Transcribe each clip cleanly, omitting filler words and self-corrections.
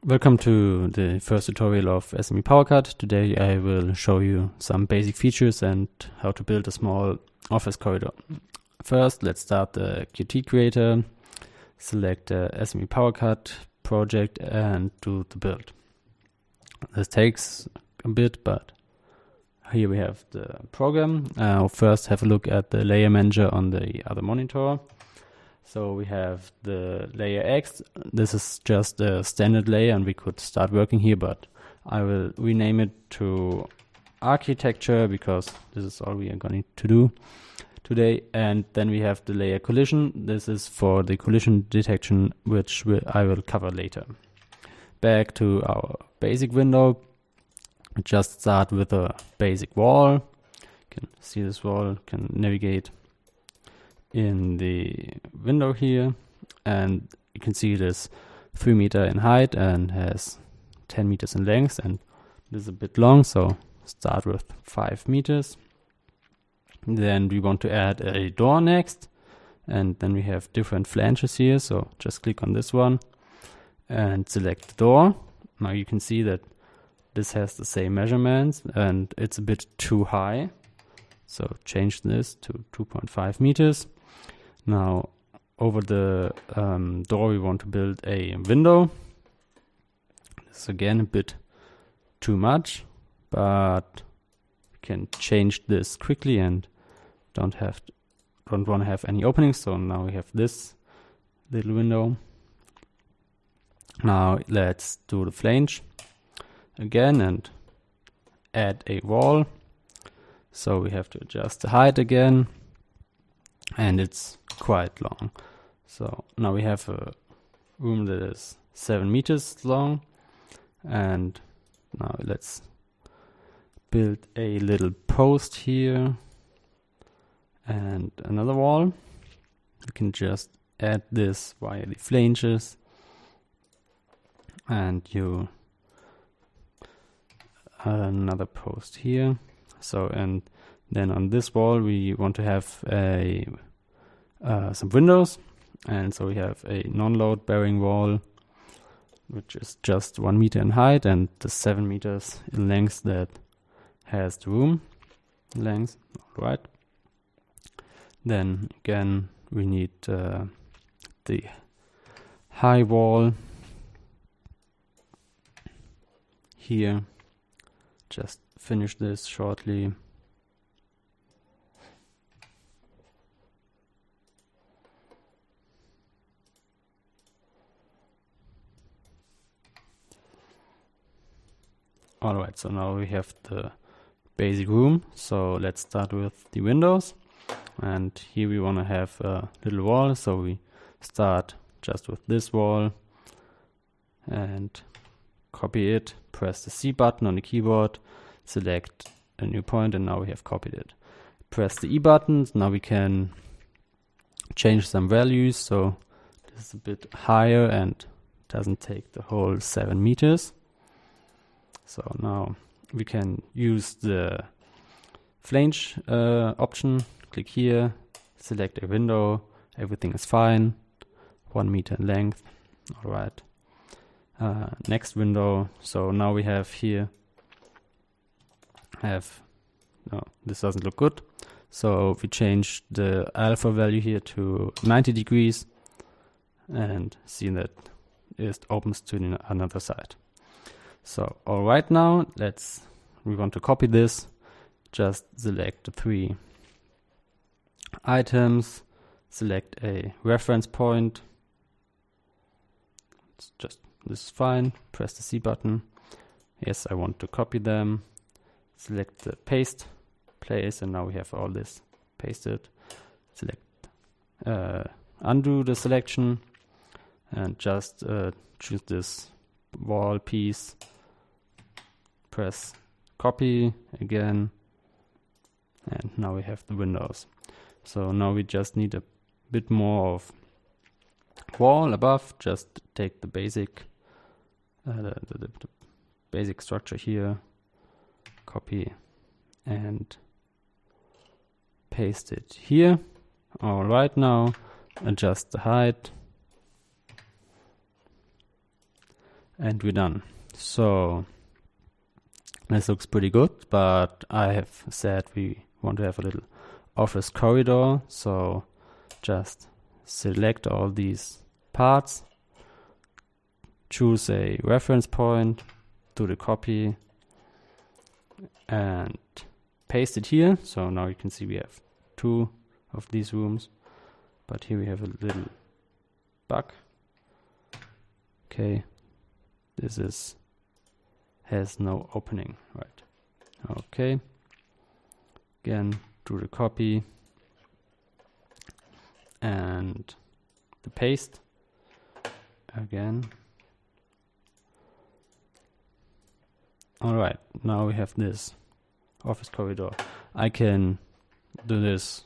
Welcome to the first tutorial of SME PowerCut. Today I will show you some basic features and how to build a small office corridor. First, let's start the Qt Creator, select the SME PowerCut project and do the build. This takes a bit, but here we have the program. First have a look at the layer manager on the other monitor. So we have the layer X. This is just a standard layer and we could start working here, but I will rename it to architecture because this is all we are going to do today. And then we have the layer collision. This is for the collision detection, which I will cover later. Back to our basic window. Just start with a basic wall. You can see this wall, can navigate in the window here, and you can see it is 3 meters in height and has 10 meters in length, and this is a bit long, so start with 5 meters. Then we want to add a door next, and then we have different flanges here, so just click on this one and select the door. Now you can see that this has the same measurements and it's a bit too high, so change this to 2.5 meters. Now over the door we want to build a window. This is again a bit too much, but we can change this quickly and don't want to have any openings. So now we have this little window. Now let's do the flange again and add a wall. So we have to adjust the height again, and it's quite long. So now we have a room that is 7 meters long, and now let's build a little post here and another wall. You can just add this via the flanges, and you another post here. So, and then on this wall we want to have a some windows, and so we have a non-load bearing wall which is just 1 meter in height and the 7 meters in length that has the room length. All right. Then again we need the high wall here. Just finish this shortly. Alright, so now we have the basic room. So let's start with the windows. And here we want to have a little wall. So we start just with this wall and copy it. Press the C button on the keyboard, select a new point, and now we have copied it. Press the E button. Now we can change some values. So this is a bit higher and doesn't take the whole 7 meters. So now we can use the flange option. Click here, select a window, everything is fine, 1 meter in length. All right. Next window. So now we have here, no, this doesn't look good. So we change the alpha value here to 90 degrees and see that it opens to another side. So all right, now we want to copy this. Just select the 3 items, select a reference point. It's just this is fine. Press the C button. Yes, I want to copy them. Select the paste place, and now we have all this pasted. Select undo the selection and just choose this wall piece. Press copy again, and now we have the windows. So now we just need a bit more of wall above. Just take the basic the basic structure here, copy and paste it here. All right, now adjust the height and we're done. So this looks pretty good, but I have said we want to have a little office corridor, so just select all these parts, choose a reference point, do the copy, and paste it here. So now you can see we have 2 of these rooms, but here we have a little bug. Okay, this has no opening, right? Okay, again, do the copy and the paste again. All right, now we have this office corridor. I can do this,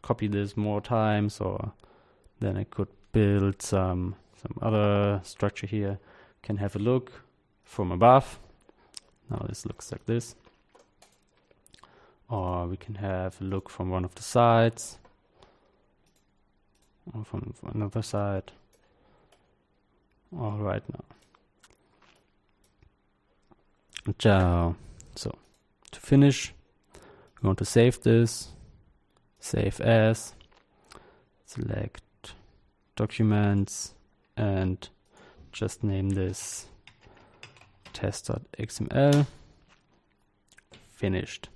copy this more times, or then I could build some other structure here. Can have a look from above. Now this looks like this. Or we can have a look from one of the sides, or from another side. All right, now. So to finish, we want to save this, save as, select documents, and just name this test.xml. Finished.